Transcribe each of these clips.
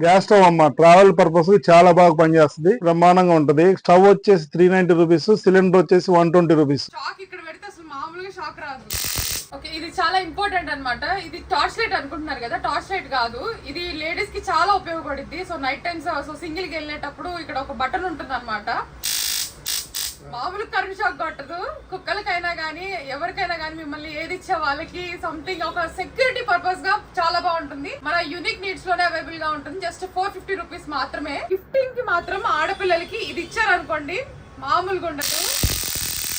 Gas stove అమ్మ travel purpose కి చాలా బాగా పనిచేస్తుంది, బ్రహ్మాండంగా ఉంటది. స్టవ్ వచ్చేసి 390 రూపీస్, సిలిండర్ వచ్చేసి 120 రూపీస్. షాక్ ఇక్కడ పెడితే అసలు మామూలుగా షాక్ రాదు. ఓకే, ఇది చాలా ఇంపార్టెంట్ అన్నమాట. ఇది టార్చ్ లైట్ అనుకుంటున్నారు కదా, టార్చ్ లైట్ కాదు ఇది. లేడీస్ కి చాలా ఉపయోగపడుద్ది. సో నైట్ టైమ్స్ సింగిల్ కి వెళ్ళేటప్పుడు ఇక్కడ ఒక బటన్ ఉంటుంది అనమాట. మామూలు కరెంట్ షాక్ కొట్టదు. కుక్కలకైనా కానీ ఎవరికైనా కానీ మిమ్మల్ని ఏది ఇచ్చే వాళ్ళకి సంథింగ్ ఒక సెక్యూరిటీ పర్పస్ గా చాలా బాగుంటుంది. మన యూనిక్ నీడ్స్ లోనే అవైలబుల్ గా ఉంటుంది. జస్ట్ 450 రూపీస్ మాత్రమే. గిఫ్టింగ్ కి మాత్రం ఆడపిల్లలకి ఇది ఇచ్చారనుకోండి మామూలుగా ఉండదు.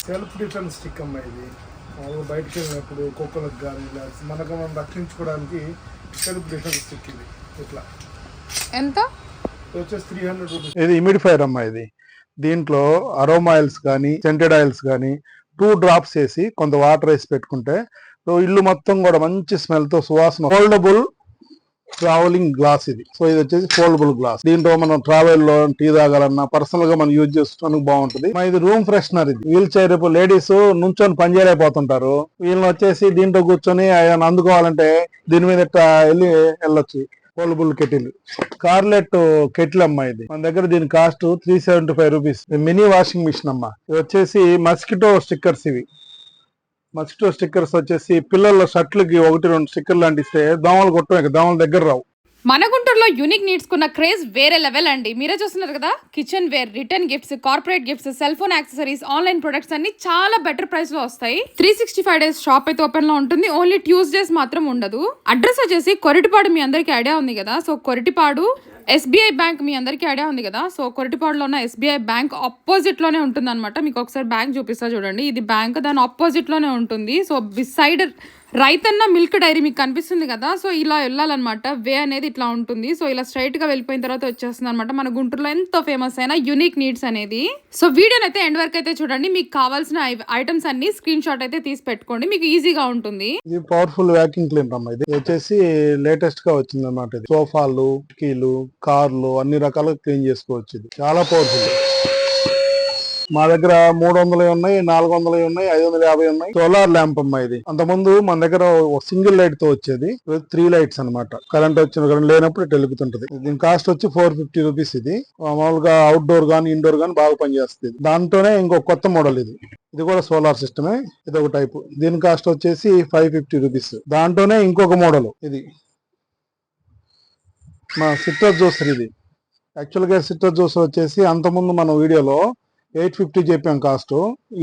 సెల్ఫ్ డిఫెన్స్ స్టిక్ అమ్మా ఇది. బయటకు వెళ్ళినప్పుడు కుక్కలకు కానీ మనకు మనం రక్షించుకోవడానికి సెల్ఫ్ డిఫెన్స్ స్టిక్ ఇది. ఇట్లా ఎంత వచ్చేసి 300 రూపీస్. ఇది ఇమిడిఫైర్ అమ్మా. ఇది దీంట్లో అరోమా ఆయిల్స్ కానీ సెంటెడ్ ఆయిల్స్ కానీ 2 డ్రాప్స్ వేసి కొంత వాటర్ వేసి పెట్టుకుంటే ఇల్లు మొత్తం కూడా మంచి స్మెల్ తో సువాసన. ఫోల్డబుల్ ట్రావెలింగ్ గ్లాస్ ఇది. సో ఇది వచ్చేసి ఫోల్డబుల్ గ్లాస్. దీంట్లో మనం ట్రావెల్ లో టీ తాగాలన్నా పర్సనల్ గా మనం యూజ్ చేసుకోవడానికి బాగుంటుంది. ఇది రూమ్ ఫ్రెషనర్. ఇది వీల్ చైర్ లేడీస్ నుంచొని పని చేయలేకపోతుంటారు. వీళ్ళని వచ్చేసి దీంట్లో కూర్చొని ఆయన అందుకోవాలంటే దీని మీద వెళ్ళొచ్చు. ఫోల్డబుల్ కెటిల్, కార్లెట్ కెటిల్ అమ్మా. ఇది మన దగ్గర దీని cost 375 rupees. Mini washing machine అమ్మా. ఇది వచ్చేసి మస్కిటో స్టిక్కర్స్. ఇవి మస్కిటో స్టిక్కర్స్ వచ్చేసి పిల్లల షర్ట్లకి 1-2 స్టిక్కర్లు అంటిస్తే దోమలు కొట్టడం, దోమల దగ్గర రావు. మన గుంటూరులో యూనిక్ నీడ్స్ కున్న క్రేజ్ వేరే లెవెల్ అండి. మీరే చూస్తున్నారు కదా, kitchenware, return gifts, corporate gifts, cell phone accessories, online products అన్ని చాలా బెటర్ ప్రైస్ లో వస్తాయి. 365 డేస్ షాప్ అయితే ఓపెన్ లో ఉంటుంది. ఓన్లీ ట్యూస్డేస్ మాత్రం ఉండదు. అడ్రస్ వచ్చేసి కొరిటిపాడు. మీ అందరికి ఐడియా ఉంది కదా. సో కొరిటిపాడు ఎస్బీఐ బ్యాంక్ మీ అందరికీ ఐడియా ఉంది కదా. సో కొరిటిపాడులో ఉన్న ఎస్బీఐ బ్యాంక్ ఆపోజిట్ లోనే ఉంటుంది అనమాట. మీకు ఒకసారి బ్యాంక్ చూపిస్తా చూడండి. ఇది బ్యాంక్, దాని ఆపోజిట్ లోనే ఉంటుంది. సో బిసైడ్ రైతన్న మిల్క్ డైరీ మీకు కనిపిస్తుంది కదా. సో ఇలా వెళ్ళాలన్నమాట. వే అనేది ఇట్లా ఉంటుంది. సో ఇలా స్ట్రైట్ గా వెళ్ళిపోయిన తర్వాత వచ్చేస్తుంది అనమాట మన గుంటూరులో ఎంతో ఫేమస్ అయిన యూనిక్ నీడ్స్ అనేది. సో వీడియోని అయితే ఎండ్ వరకు అయితే చూడండి. మీకు కావాల్సిన ఐటమ్స్ అన్ని స్క్రీన్ షాట్ అయితే తీసి పెట్టుకోండి, మీకు ఈజీగా ఉంటుంది. ఇది పవర్ఫుల్ వ్యాక్యూమ్ క్లీనర్ అమ్మా. ఇది వచ్చేసి లేటెస్ట్ గా వచ్చింది అనమాట. సోఫాలు, కీలు, కార్లు అన్ని రకాలుగా క్లీన్ చేసుకోవచ్చు. ఇది చాలా పవర్ఫుల్. మా దగ్గర 300 ఉన్నాయి, 400 ఉన్నాయి, 550 ఉన్నాయి. సోలార్ ల్యాంప్ అమ్మా. ఇది అంతకుముందు మన దగ్గర సింగిల్ లైట్ తో వచ్చేది. 3 లైట్స్ అనమాట. కరెంట్ లేనప్పుడు ఇటు వెలుగుతుంటది. దీని కాస్ట్ వచ్చి 450 రూపీస్. ఇది మామూలుగా అవుట్డోర్ గానీ ఇండోర్ గానీ బాగా పనిచేస్తుంది. దాంట్లోనే ఇంకో కొత్త మోడల్ ఇది. ఇది కూడా సోలార్ సిస్టమే. ఇది ఒక టైపు. దీని కాస్ట్ వచ్చేసి 550 రూపీస్. దాంట్లోనే ఇంకొక మోడల్ ఇది మా సిట్రస్ జ్యూసర్. ఇది యాక్చువల్ గా సిట్రస్ జ్యూసర్ వచ్చేసి అంతకుముందు మన వీడియోలో 850 చెప్పాం కాస్ట్.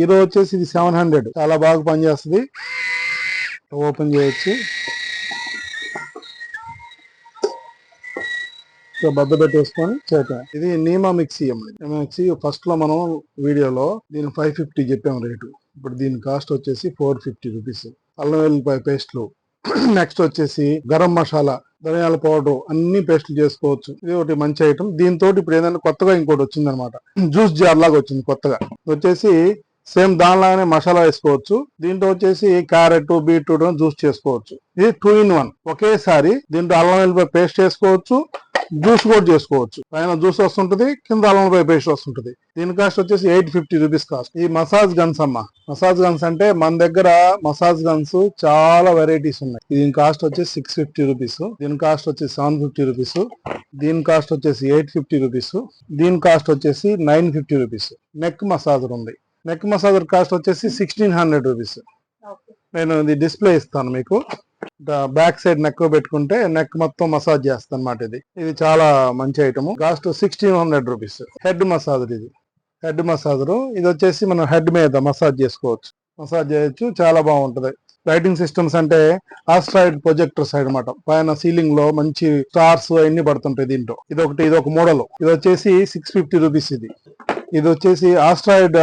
ఈరోజు వచ్చేసి ఇది 700. చాలా బాగా పనిచేస్తుంది. ఓపెన్ చేయొచ్చు. బద్ద పెట్టేసుకొని చేయటం. ఇది నీమా మిక్సీ అమ్మ. మిక్సీ ఫస్ట్ లో మనం వీడియోలో దీని 550 చెప్పాం రేటు. ఇప్పుడు దీని కాస్ట్ వచ్చేసి 450 రూపీస్. అల్లం వెల్లిపాయ పేస్ట్లు, నెక్స్ట్ వచ్చేసి గరం మసాలా, ధనియాల పౌడర్ అన్ని పేస్ట్లు చేసుకోవచ్చు. ఇది ఒకటి మంచి ఐటమ్. దీంతో ఇప్పుడు ఏంటంటే కొత్తగా ఇంకోటి వచ్చింది అనమాట. జ్యూస్ జార్ లాగా వచ్చింది కొత్తగా. వచ్చేసి సేమ్ దానిలాగానే మసాలా వేసుకోవచ్చు. దీంట్లో వచ్చేసి క్యారెట్, బీట్రూట్ జ్యూస్ చేసుకోవచ్చు. ఇది 2 in 1 ఒకేసారి. దీంట్లో అల్లం వెల్లిపాయ పేస్ట్ చేసుకోవచ్చు, జ్యూస్ కూడా చేసుకోవచ్చు. పైన జ్యూస్ వస్తుంటది, కింద అల్లం వెల్లిపాయ పేస్ట్ వస్తుంటది. దీని కాస్ట్ వచ్చేసి 850 రూపీస్ కాస్ట్. ఈ మసాజ్ గన్స్ అమ్మా. మసాజ్ గన్స్ అంటే మన దగ్గర మసాజ్ గన్స్ చాలా వెరైటీస్ ఉన్నాయి. దీని కాస్ట్ వచ్చేసి 650 రూపీస్. దీని కాస్ట్ వచ్చేసి 750 రూపీస్. దీని కాస్ట్ వచ్చేసి 850 రూపీస్. దీని కాస్ట్ వచ్చేసి 950 రూపీస్. నెక్ మసాజర్ ఉంది. నెక్ మసాజర్ కాస్ట్ వచ్చేసి 1600 రూపీస్. నేను ఇది డిస్ప్లే ఇస్తాను మీకు. బ్యాక్ సైడ్ నెక్ పెట్టుకుంటే నెక్ మొత్తం మసాజ్ చేస్తాను అనమాట. ఇది చాలా మంచి item. Cost 1600 rupees. Head massager. ఇది హెడ్ మసాజర్. ఇది వచ్చేసి మనం హెడ్ మీద మసాజ్ చేసుకోవచ్చు, మసాజ్ చేయొచ్చు. చాలా బాగుంటది. లైటింగ్ సిస్టమ్స్ అంటే ఆస్ట్రాయిడ్ ప్రొజెక్టర్స్ అనమాట. పైన సీలింగ్ లో మంచి స్టార్స్ అన్ని పడుతుంటాయి దీంట్లో. ఇది ఒక మోడల్. ఇది వచ్చేసి 650 రూపీస్. ఇది వచ్చేసి asteroid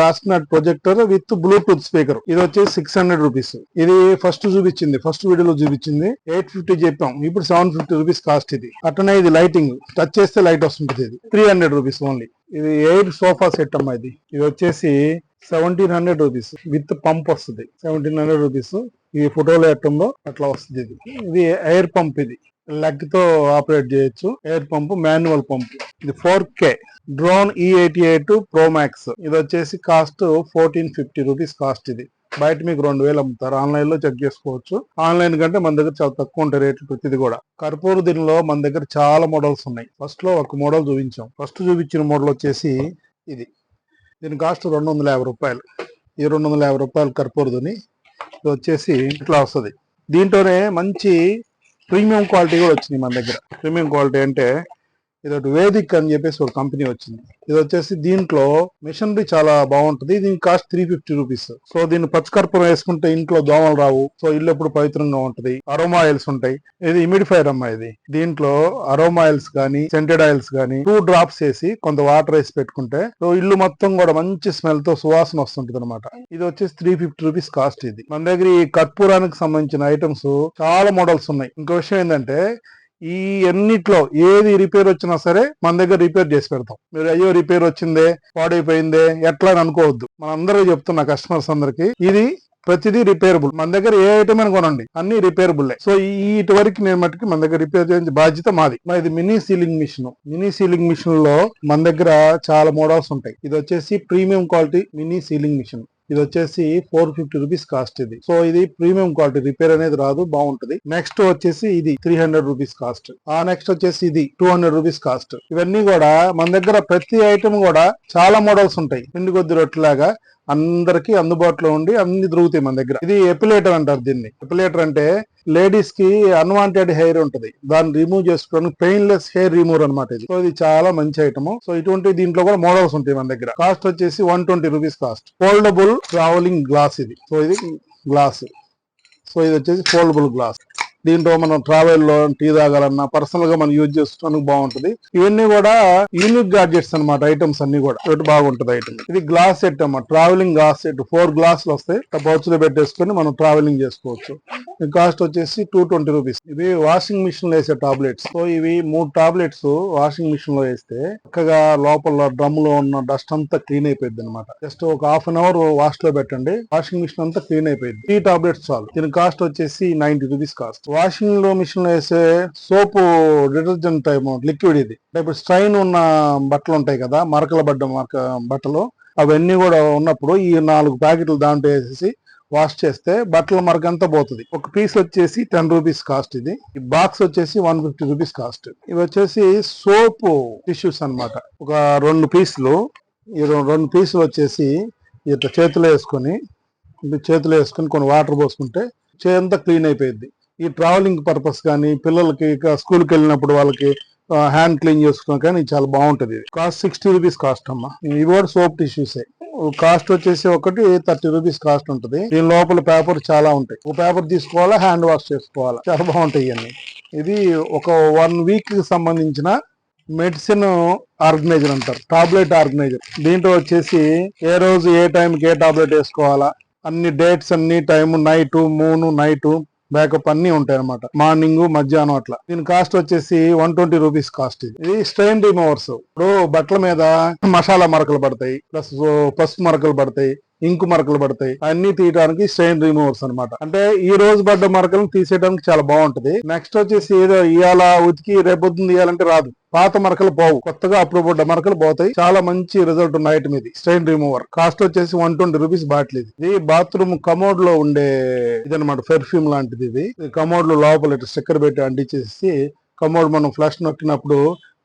projector with Bluetooth speaker. ఇది వచ్చేసి 600 రూపీస్. ఇది ఫస్ట్ వీడియోలో చూపించింది 850 చెప్పాం. ఇప్పుడు 750 రూపీస్ కాస్ట్. ఇది అట్లనే ఇది లైటింగ్, టచ్ చేస్తే లైట్ వస్తుంటది. ఇది 300 రూపీస్ ఓన్లీ. ఇది ఎయిర్ సోఫా సెట్ అమ్మా. ఇది వచ్చేసి 1700 రూపీస్ విత్ పంప్ వస్తుంది. 1700 రూపీస్. ఈ ఫోటోలో ఎట్టుందో అట్లా వస్తుంది. ఇది ఎయిర్ పంప్. ఇది లెగ్ తో ఆపరేట్ చేయొచ్చు. Air pump, manual pump. ఇది 4K drone E88 Pro Max. ఇది వచ్చేసి కాస్ట్ 1450 రూపీస్ కాస్ట్. ఇది బయట మీకు 2000 అమ్ముతారు. ఆన్లైన్ లో చెక్ చేసుకోవచ్చు. ఆన్లైన్ కంటే మన దగ్గర చాలా తక్కువ ఉంటాయి రేట్లు ప్రతిది కూడా. కర్పూర్ దీనిలో మన దగ్గర చాలా మోడల్స్ ఉన్నాయి. ఫస్ట్ లో ఒక మోడల్ చూపించాం. ఫస్ట్ చూపించిన మోడల్ వచ్చేసి ఇది. దీని కాస్ట్ 250 రూపాయలు. ఈ 250 రూపాయలు కర్పూర్దని. ఇది వచ్చేసి ఇట్లా వస్తుంది. దీంట్లోనే మంచి ప్రీమియం క్వాలిటీ కూడా వచ్చింది మన దగ్గర. ప్రీమియం క్వాలిటీ అంటే ఇది ఒకటి వేదిక్ అని చెప్పేసి ఒక కంపెనీ వచ్చింది. ఇది వచ్చేసి దీంట్లో మిషనరీ చాలా బాగుంటుంది. దీని కాస్ట్ 350 రూపీస్. సో దీన్ని పచ్చకర్పూరం వేసుకుంటే ఇంట్లో దోమలు రావు. సో ఇల్లు ఎప్పుడు పవిత్రంగా ఉంటది. అరోమా ఆయిల్స్ ఉంటాయి. ఇది ఇమిడిఫైర్ అమ్మా. ఇది దీంట్లో అరోమా ఆయిల్స్ గానీ సెంటెడ్ ఆయిల్స్ గానీ 2 drops వేసి కొంత వాటర్ వేసి పెట్టుకుంటే సో ఇల్లు మొత్తం కూడా మంచి స్మెల్ తో సువాసన వస్తుంటది అనమాట. ఇది వచ్చేసి 350 రూపీస్ కాస్ట్. ఇది మన దగ్గర ఈ కర్పూరానికి సంబంధించిన ఐటమ్స్ చాలా మోడల్స్ ఉన్నాయి. ఇంకో విషయం ఏంటంటే ఈ అన్నిట్లో ఏది రిపేర్ వచ్చినా సరే మన దగ్గర రిపేర్ చేసి పెడతాం. మీరు అయ్యో రిపేర్ వచ్చిందే పాడైపోయిందే ఎట్లా అని అనుకోవద్దు. మనందరూ చెప్తున్నా కస్టమర్స్ అందరికి ఇది ప్రతిదీ రిపేరబుల్. మన దగ్గర ఏ ఐటమ్ అని కొనండి అన్ని రిపేరబుల్. సో ఇటు వరకు నేను మట్టుకి మన దగ్గర రిపేర్ చేసే బాధ్యత మాది. ఇది mini sealing machine. Mini sealing machine లో మన దగ్గర చాలా మోడల్స్ ఉంటాయి. ఇది వచ్చేసి premium quality mini sealing machine. ఇది వచ్చేసి 450 రూపీస్ కాస్ట్. ఇది సో ఇది ప్రీమియం క్వాలిటీ, రిపేర్ అనేది రాదు, బాగుంటది. నెక్స్ట్ వచ్చేసి ఇది 300 రూపీస్ కాస్ట్. ఆ నెక్స్ట్ వచ్చేసి ఇది 200 రూపీస్ కాస్ట్. ఇవన్నీ కూడా మన దగ్గర ప్రతి ఐటమ్ కూడా చాలా మోడల్స్ ఉంటాయి. పిండి కొద్ది రొట్టెలాగా అందరికి అందుబాటులో ఉండి అన్ని దొరుకుతాయి మన దగ్గర. ఇది ఎపిలేటర్ అంటారు దీన్ని. ఎపిలేటర్ అంటే లేడీస్ కి అన్వాంటెడ్ హెయిర్ ఉంటది, దాన్ని రిమూవ్ చేసుకోవడానికి పెయిన్లెస్ హెయిర్ రిమూవర్ అనమాట ఇది. సో ఇది చాలా మంచి ఐటమ్. సో ఇటువంటి దీంట్లో కూడా మోడల్స్ ఉంటాయి మన దగ్గర. కాస్ట్ వచ్చేసి 120 rupees cost. Foldable travelling glass ఇది. సో ఇది గ్లాస్. సో ఇది వచ్చేసి ఫోల్డబుల్ గ్లాస్. దీంట్లో మనం ట్రావెల్ లో టీ తాగాలన్నా పర్సనల్ గా మనం యూజ్ చేసుకోవడానికి బాగుంటది. ఇవన్నీ కూడా యూనిక్ గాడ్జెట్స్ అనమాట. ఐటమ్స్ అన్ని కూడా ఒకటి బాగుంటది ఐటమ్. ఇది గ్లాస్ సెట్ అన్నమాట. ట్రావెలింగ్ గ్లాస్ సెట్ 4 గ్లాసులు వస్తాయి. పౌచ్ లో పెట్టేసుకొని మనం ట్రావెలింగ్ చేసుకోవచ్చు. కాస్ట్ వచ్చేసి 220 రూపీస్. ఇవి వాషింగ్ మిషన్ లో వేసే టాబ్లెట్స్. సో ఇవి 3 టాబ్లెట్స్ వాషింగ్ మిషన్ లో వేస్తే చక్కగా లోపల డ్రమ్ లో ఉన్న డస్ట్ అంతా క్లీన్ అయిపోయింది అనమాట. జస్ట్ ఒక ½ an hour వాష్ లో పెట్టండి, వాషింగ్ మిషన్ అంతా క్లీన్ అయిపోయింది. 3 టాబ్లెట్స్ చాలు. దీని కాస్ట్ వచ్చేసి 90 రూపీస్ కాస్ట్. వాషింగ్ లో మిషన్ లో వేసే సోపు డిటర్జెంట్ టైప్ లిక్విడ్ ఇది. ఇప్పుడు స్ట్రైన్ ఉన్న బట్టలు ఉంటాయి కదా, మరకల బట్టలు, అవన్నీ కూడా ఉన్నప్పుడు ఈ 4 ప్యాకెట్లు దాంట్లో వేసేసి వాష్ చేస్తే బట్టల మరక అంతా పోతుంది. ఒక పీస్ వచ్చేసి 10 రూపీస్ కాస్ట్. ఇది ఈ బాక్స్ వచ్చేసి 150 రూపీస్ కాస్ట్. ఇవి వచ్చేసి సోప్ టిష్యూస్ అన్నమాట. ఒక 2 పీసులు. ఈ 2 పీసులు వచ్చేసి ఇట్లా చేతిలో వేసుకొని కొన్ని వాటర్ పోసుకుంటే చేయంతా క్లీన్ అయిపోయింది. ఈ ట్రావెలింగ్ పర్పస్ కానీ పిల్లలకి స్కూల్కి వెళ్ళినప్పుడు వాళ్ళకి హ్యాండ్ క్లీన్ చేసుకోవడం కానీ చాలా బాగుంటది. ఇది కాస్ట్ 60 రూపీస్ కాస్ట్ అమ్మా. ఇవి కూడా సోప్ టిష్యూసే. కాస్ట్ వచ్చేసి ఒకటి 30 రూపీస్ కాస్ట్ ఉంటుంది. దీని లోపల పేపర్ చాలా ఉంటాయి. ఒక పేపర్ తీసుకోవాలా, హ్యాండ్ వాష్ చేసుకోవాలా, చాలా బాగుంటాయి ఇవన్నీ. ఇది ఒక 1 వీక్ కి సంబంధించిన మెడిసిన్ ఆర్గనైజర్ అంటారు, టాబ్లెట్ ఆర్గనైజర్. దీంట్లో వచ్చేసి ఏ రోజు ఏ టైంకి ఏ టాబ్లెట్ వేసుకోవాలా, అన్ని డేట్స్, అన్ని time, night, moon, night backup అన్ని ఉంటాయి అనమాట. మార్నింగ్, మధ్యాహ్నం అట్లా. దీని కాస్ట్ వచ్చేసి 120 రూపీస్ కాస్ట్. ఇది స్ట్రెయిన్ రిమూవర్స్. ఇప్పుడు బట్టల మీద మసాలా మరకలు పడతాయి, ప్లస్ పసుపు మరకలు పడతాయి, ఇంకు మరకలు పడతాయి, అన్ని తీయడానికి స్ట్రెయిన్ రిమూవర్స్ అనమాట. అంటే ఈ రోజు పడ్డ మరకలను తీసేయడానికి చాలా బాగుంటది. నెక్స్ట్ వచ్చేసి ఏదో ఇవాళ ఉతికి రేపొద్దున తీయాలంటే రాదు. పాత మరకలు పోవు, కొత్తగా అప్పుడు పడ్డ మరకలు పోతాయి. చాలా మంచి రిజల్ట్ ఉన్న ఐటమ్ ఇది స్ట్రెయిన్ రిమూవర్. కాస్ట్ వచ్చేసి 120 రూపీస్ బాటిల్. ఇది బాత్రూమ్ కమోడ్ లో ఉండే ఇదనమాట, పెర్ఫ్యూమ్ లాంటిది. ఇది కమోడ్ లో లోపల స్టిక్కర్ పెట్టి అంటించేసి కమోడ్ మనం ఫ్లష్ నొక్కినప్పుడు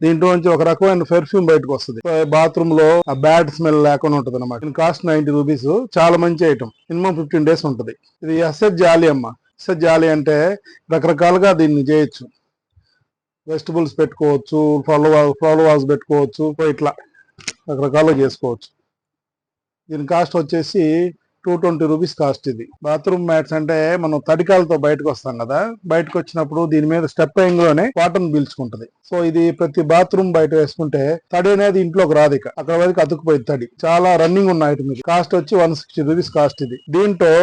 దీంట్లో నుంచి ఒక రకమైన పెర్ఫ్యూమ్ బయటకు వస్తుంది. బాత్రూమ్ లో ఆ బ్యాడ్ స్మెల్ లేకుండా ఉంటది అనమాట. దీని కాస్ట్ 90 రూపీస్. చాలా మంచి ఐటమ్. మినిమం 15 డేస్ ఉంటది. ఇది ఎస్ఎస్ జాలి అమ్మ. ఎస్ఎస్ జాలి అంటే రకరకాలుగా దీన్ని చేయొచ్చు. వెజిటబుల్స్ పెట్టుకోవచ్చు, ఫ్లవర్ వాజ్ పెట్టుకోవచ్చు, ఇట్లా రకరకాలుగా చేసుకోవచ్చు. దీని కాస్ట్ వచ్చేసి 220 రూపీస్ కాస్ట్. ఇది బాత్రూమ్ మ్యాట్స్ అంటే మనం తడికాలతో బయటకు వస్తాం కదా, బయటకు వచ్చినప్పుడు దీని మీద స్టెప్పింగ్ లోనే వాటర్ పీల్చుకుంటది. సో ఇది ప్రతి బాత్రూమ్ బయట వేసుకుంటే తడి అనేది ఇంట్లోకి రాదు, ఇక అక్కడ వరకు అతుక్కుపోయింది తడి. చాలా రన్నింగ్ ఉన్న ఐటమ్. ఇది కాస్ట్ వచ్చి 160 రూపీస్ కాస్ట్. ఇది దీంట్లో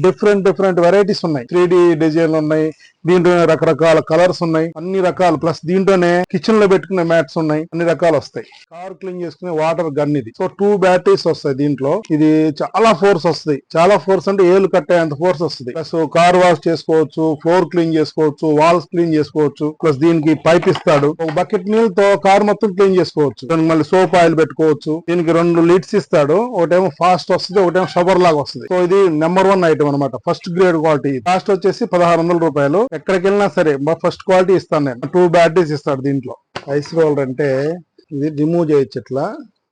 డిఫరెంట్ వెరైటీస్ ఉన్నాయి. 3D డిజైన్లు ఉన్నాయి, దీంట్లోనే రకరకాల కలర్స్ ఉన్నాయి, అన్ని రకాలు. ప్లస్ దీంట్లోనే కిచెన్ లో పెట్టుకునే మ్యాట్స్ ఉన్నాయి, అన్ని రకాలు వస్తాయి. కార్ క్లీన్ చేసుకునే వాటర్ గన్ ఇది. సో 2 బ్యాటరీస్ వస్తాయి దీంట్లో. ఇది చాలా ఫోర్స్ వస్తుంది, చాలా ఫోర్స్ అంటే ఏలు కట్టేంత ఫోర్స్ వస్తుంది. ప్లస్ కార్ వాష్ చేసుకోవచ్చు, ఫ్లోర్ క్లీన్ చేసుకోవచ్చు, వాల్స్ క్లీన్ చేసుకోవచ్చు. ప్లస్ దీనికి పైప్ ఇస్తాడు, ఒక బకెట్ నీళ్ళతో కార్ మొత్తం క్లీన్ చేసుకోవచ్చు. దానికి మళ్ళీ సోప్ ఆయిల్ పెట్టుకోవచ్చు. దీనికి 2 లిడ్స్ ఇస్తాడు, ఒకటేమో ఫాస్ట్ వస్తుంది, ఒకటేమో షవర్ లాగా వస్తుంది. సో ఇది నెంబర్ 1 ఐటమ్ అనమాట, ఫస్ట్ గ్రేడ్ క్వాలిటీ. కాస్ట్ వచ్చేసి 1600 రూపాయలు. ఎక్కడికి వెళ్ళినా సరే ఫస్ట్ క్వాలిటీ ఇస్తాను నేను. 2 బ్యాటరీస్ ఇస్తాడు దీంట్లో. ఐస్ రోలర్ అంటే ఇది రిమూవ్ చేయొచ్చు ఇట్లా.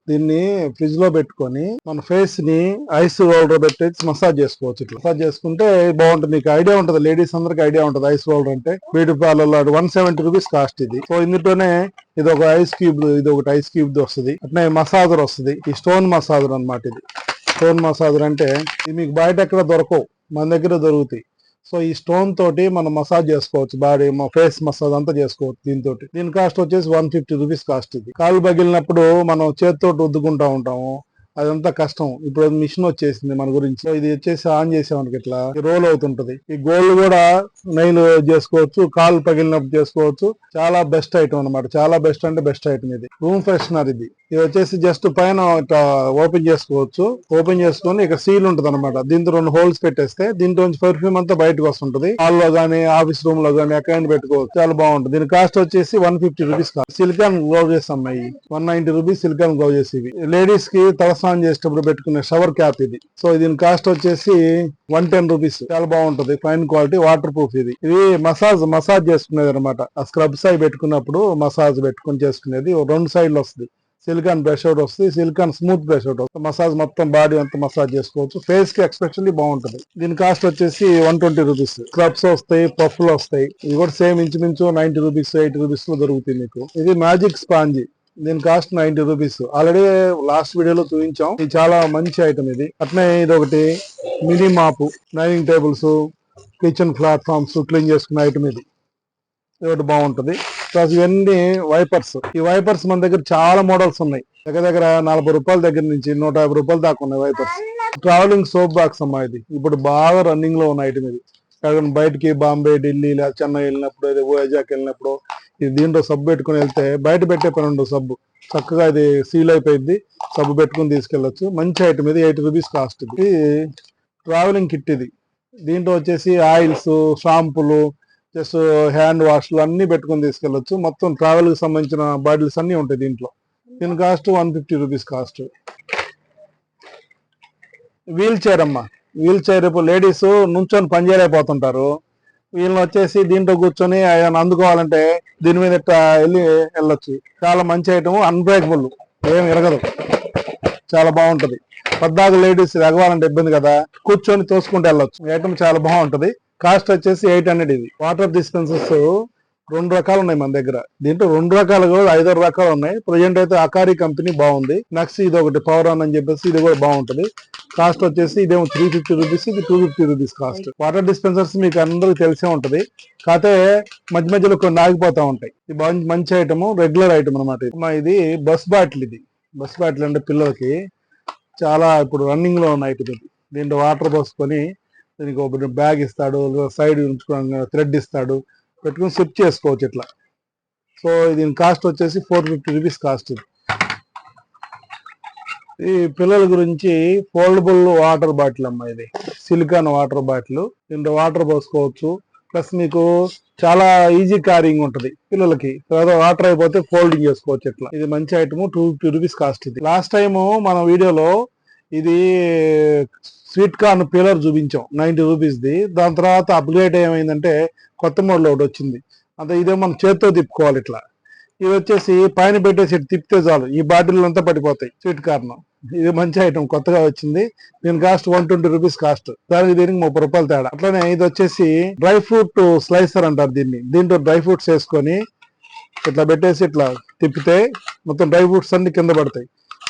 దీన్ని ఫ్రిడ్జ్ లో పెట్టుకొని మన ఫేస్ ని ఐస్ రోలర్ పెట్టి మసాజ్ చేసుకోవచ్చు. ఇట్లా మసాజ్ చేసుకుంటే బాగుంటుంది. మీకు ఐడియా ఉంటుంది, లేడీస్ అందరికి ఐడియా ఉంటుంది ఐస్ రోలర్ అంటే. బ్యూటీ పార్లర్ లో 170 రూపీస్ కాస్ట్ ఇది. సో ఇందులోనే ఇది ఒక ఐస్ క్యూబ్, ఇది ఒకటి ఐస్ క్యూబ్ వస్తుంది. అట్నే మసాజర్ వస్తుంది, ఈ స్టోన్ మసాజర్ అన్నమాట. ఇది స్టోన్ మసాజర్ అంటే ఇది మీకు బయట ఎక్కడ దొరకవు, మన దగ్గర దొరుకుతాయి. సో ఈ స్టోన్ తోటి మనం మసాజ్ చేసుకోవచ్చు, బాడీ ఫేస్ మసాజ్ అంతా చేసుకోవచ్చు దీంతో. దీని కాస్ట్ వచ్చేసి 150 రూపీస్ కాస్ట్. ఇది కాలు పగిలినప్పుడు మనం చేతితో రుద్దుకుంటా ఉంటాము, అదంతా కష్టం. ఇప్పుడు మిషన్ వచ్చేసింది మన గురించి. ఇది వచ్చేసి ఆన్ చేసామనుకో ఇట్లా రోల్ అవుతుంటది. ఈ గోల్డ్ కూడా నైల్ చేసుకోవచ్చు, కాలు పగిలినప్పుడు చేసుకోవచ్చు. చాలా బెస్ట్ ఐటమ్ అన్నమాట, చాలా బెస్ట్ అంటే బెస్ట్ ఐటమ్ ఇది. రూమ్ ఫ్రెషనర్ ఇది. ఇది వచ్చేసి జస్ట్ పైన ఓపెన్ చేసుకోవచ్చు. ఓపెన్ చేసుకొని ఇక సీల్ ఉంటది అనమాట. దీంతో 2 హోల్స్ పెట్టేస్తే దీంట్లో పర్ఫ్యూమ్ అంతా బయటకు వస్తుంటది. హాల్లో గానీ ఆఫీస్ రూమ్ లో గానీ ఎక్కడైనా పెట్టుకోవచ్చు, చాలా బాగుంటుంది. దీని కాస్ట్ వచ్చేసి 150 రూపీస్ కాస్ట్. సిలికాన్ గ్లౌజెస్ అమ్మాయి 190 రూపీస్ సిలికాన్ గ్లౌజెస్ ఇవి. లేడీస్ కి తలస్నానం చేసేటప్పుడు పెట్టుకునే షవర్ క్యాప్ ఇది. సో దీని కాస్ట్ వచ్చేసి 110 రూపీస్. చాలా బాగుంటది, ఫైన్ క్వాలిటీ, వాటర్ ప్రూఫ్ ఇది. ఇది మసాజ్ చేసుకునేది అనమాట. ఆ స్క్రబ్స్ అయి పెట్టుకున్నప్పుడు మసాజ్ పెట్టుకుని చేసుకునేది. 2 సైడ్లు వస్తుంది. సిలికాన్ బ్రష్ అవుట్ వస్తుంది, సిలికాన్ స్మూత్ బ్రష్ అవుట్ వస్తుంది. మసాజ్ మొత్తం బాడీ అంతా మసాజ్ చేసుకోవచ్చు. ఫేస్ కి ఎక్స్పెషల్లీ బాగుంటది. దీని కాస్ట్ వచ్చేసి 120 రూపీస్. స్క్రబ్స్ వస్తాయి, పఫ్లు వస్తాయి. ఇది కూడా సేమ్ ఇంచుమించు 90 రూపీస్ 80 రూపీస్ లో దొరుకుతుంది మీకు. ఇది మ్యాజిక్ స్పాంజీ. దీని కాస్ట్ 90 రూపీస్. ఆల్రెడీ లాస్ట్ వీడియోలో చూపించాం. ఇది చాలా మంచి ఐటమ్ ఇది. అట్నే ఇది ఒకటి మినీ మాపు, dining tables, kitchen platforms clean చేసుకునే ఐటమ్ ఇది. ఇది ఒకటి బాగుంటది. ప్లస్ ఇవన్నీ వైపర్స్. ఈ వైపర్స్ మన దగ్గర చాలా మోడల్స్ ఉన్నాయి. దగ్గర 40 రూపాయల దగ్గర నుంచి 150 రూపాయలు దాకా ఉన్నాయి వైపర్స్. ట్రావెలింగ్ సోప్ బాక్స్ అమ్మా ఇది. ఇప్పుడు బాగా రన్నింగ్ లో ఉన్న ఐటమ్ ఇది. బయటికి బాంబే, ఢిల్లీ, చెన్నై వెళ్ళినప్పుడు, వైజాగ్ వెళ్ళినప్పుడు ఇది దీంట్లో సబ్బు పెట్టుకుని వెళ్తే బయట పెట్టే పని ఉండదు. సబ్బు చక్కగా ఇది సీల్ అయిపోయింది, సబ్బు పెట్టుకుని తీసుకెళ్లొచ్చు. మంచి ఐటమ్ ఇది. 80 రూపీస్ కాస్ట్. ఇది ట్రావెలింగ్ కిట్ ఇది. దీంట్లో వచ్చేసి ఆయిల్స్, షాంపులు, జస్ట్ హ్యాండ్ వాష్లు అన్ని పెట్టుకుని తీసుకెళ్లొచ్చు. మొత్తం ట్రావెల్ కి సంబంధించిన బాటిల్స్ అన్ని ఉంటాయి దీంట్లో. దీని cost 150 rupees cost. Wheelchair అమ్మా. వీల్ చైర్ ఇప్పుడు లేడీస్ నుంచొని పని చేయలేకపోతుంటారు. వీళ్ళని వచ్చేసి దీంట్లో కూర్చొని ఆయన అందుకోవాలంటే దీని మీద వెళ్ళొచ్చు. చాలా మంచి ఐటమ్, అన్బ్రేకబుల్, ఏం ఎరగదు, చాలా బాగుంటది. పద్దాకు లేడీస్ ఎగవాలంటే ఇబ్బంది కదా, కూర్చొని తోసుకుంటూ వెళ్ళొచ్చు. ఐటమ్ చాలా బాగుంటది. కాస్ట్ వచ్చేసి 800 ఇది. వాటర్ డిస్పెన్సర్స్ 2 రకాలు ఉన్నాయి మన దగ్గర. దీంట్లో 2 రకాలు కూడా 5 రకాలు ఉన్నాయి. ప్రజెంట్ అయితే అకారి కంపెనీ బాగుంది. నెక్స్ట్ ఇది ఒకటి పవర్ ఆన్ అని చెప్పేసి ఇది కూడా బాగుంటది. కాస్ట్ వచ్చేసి ఇదేమో 350 రూపీస్, ఇది 250 రూపీస్ కాస్ట్. వాటర్ డిస్పెన్సర్స్ మీకు అందరికి తెలిసే ఉంటది, కాకపోతే మధ్య మధ్యలో కొన్ని ఆగిపోతా ఉంటాయి. ఇది మంచి ఐటమ్, రెగ్యులర్ ఐటమ్ అనమాట. ఇది బస్ బాటిల్. ఇది బస్ బాటిల్ అంటే పిల్లలకి చాలా ఇప్పుడు రన్నింగ్ లో ఉన్న ఐటమ్ ఇది. దీంట్లో వాటర్ పోసుకొని దీనికి ఒక బ్యాగ్ ఇస్తాడు, సైడ్ ఉంచుకోవడానికి థ్రెడ్ ఇస్తాడు, పెట్టుకుని సిప్ చేసుకోవచ్చు ఇట్లా. సో దీని కాస్ట్ వచ్చేసి 450 రూపీస్ కాస్ట్. ఇది ఈ పిల్లల గురించి ఫోల్డబుల్ వాటర్ బాటిల్ అమ్మా. ఇది సిలికాన్ వాటర్ బాటిల్. దీంట్లో వాటర్ పోసుకోవచ్చు. ప్లస్ మీకు చాలా ఈజీ క్యారింగ్ ఉంటది పిల్లలకి. తర్వాత వాటర్ అయిపోతే ఫోల్డింగ్ చేసుకోవచ్చు ఇట్లా. ఇది మంచి ఐటమ్, 250 రూపీస్ కాస్ట్. ఇది లాస్ట్ టైం మన వీడియోలో ఇది స్వీట్ కార్న్ పీలర్ చూపించాం 90 రూపీస్ది. దాని తర్వాత అప్గ్రేడ్ ఏమైందంటే కొత్త మోడల్ ఒకటి వచ్చింది. అంతే ఇదే మనం చేత్తో తిప్పుకోవాలి ఇట్లా. ఇది వచ్చేసి పైన పెట్టేసి తిప్పితే చాలు, ఈ బాటిల్ అంతా పడిపోతాయి. స్వీట్ కార్న్ ఇది మంచి ఐటమ్, కొత్తగా వచ్చింది. దీని కాస్ట్ 120 రూపీస్ కాస్ట్. దానికి దీనికి 30 రూపాయలు తేడా. అట్లనే ఇది వచ్చేసి డ్రై ఫ్రూట్ స్లైసర్ అంటారు దీన్ని. దీంట్లో డ్రై ఫ్రూట్స్ వేసుకొని ఇట్లా పెట్టేసి ఇట్లా తిప్పితే మొత్తం డ్రై ఫ్రూట్స్ అన్ని కింద పడతాయి.